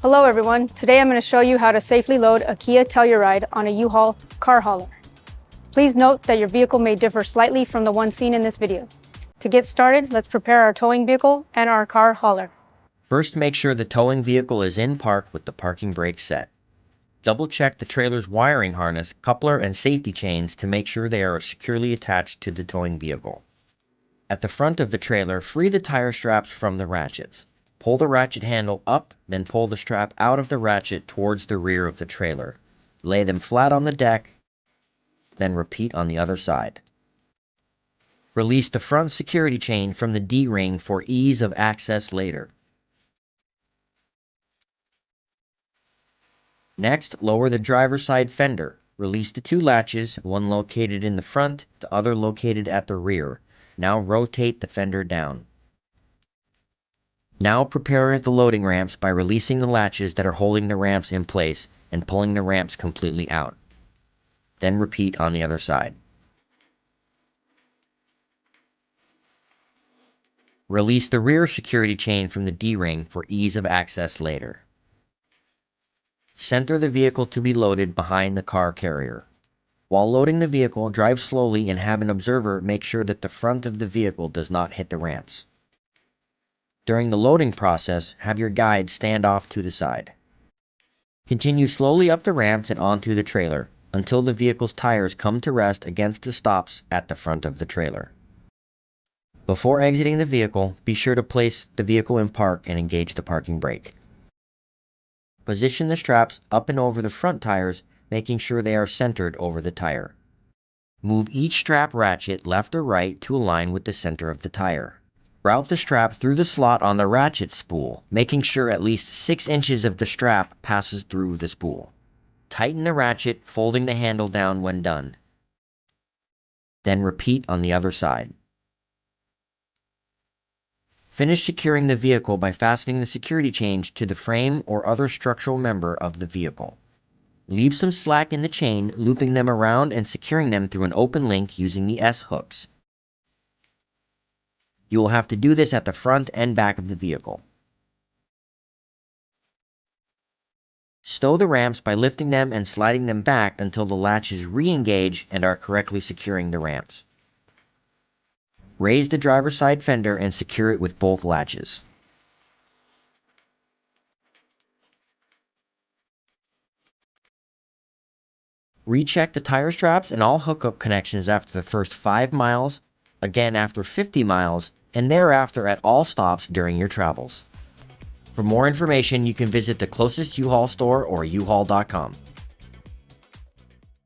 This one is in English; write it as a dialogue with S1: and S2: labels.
S1: Hello everyone, today I'm going to show you how to safely load a Kia Telluride on a U-Haul car hauler. Please note that your vehicle may differ slightly from the one seen in this video. To get started, let's prepare our towing vehicle and our car hauler.
S2: First, make sure the towing vehicle is in park with the parking brake set. Double check the trailer's wiring harness, coupler, and safety chains to make sure they are securely attached to the towing vehicle. At the front of the trailer, free the tire straps from the ratchets. Pull the ratchet handle up, then pull the strap out of the ratchet towards the rear of the trailer. Lay them flat on the deck, then repeat on the other side. Release the front security chain from the D-ring for ease of access later. Next, lower the driver's side fender. Release the two latches, one located in the front, the other located at the rear. Now rotate the fender down. Now prepare the loading ramps by releasing the latches that are holding the ramps in place and pulling the ramps completely out. Then repeat on the other side. Release the rear security chain from the D-ring for ease of access later. Center the vehicle to be loaded behind the car carrier. While loading the vehicle, drive slowly and have an observer make sure that the front of the vehicle does not hit the ramps. During the loading process, have your guide stand off to the side. Continue slowly up the ramps and onto the trailer until the vehicle's tires come to rest against the stops at the front of the trailer. Before exiting the vehicle, be sure to place the vehicle in park and engage the parking brake. Position the straps up and over the front tires, making sure they are centered over the tire. Move each strap ratchet left or right to align with the center of the tire. Route the strap through the slot on the ratchet spool, making sure at least 6 inches of the strap passes through the spool. Tighten the ratchet, folding the handle down when done. Then repeat on the other side. Finish securing the vehicle by fastening the security chains to the frame or other structural member of the vehicle. Leave some slack in the chain, looping them around and securing them through an open link using the S-hooks. You will have to do this at the front and back of the vehicle. Stow the ramps by lifting them and sliding them back until the latches re-engage and are correctly securing the ramps. Raise the driver's side fender and secure it with both latches. Recheck the tire straps and all hookup connections after the first 5 miles, again after 50 miles, and thereafter at all stops during your travels. For more information, you can visit the closest U-Haul store or uhaul.com.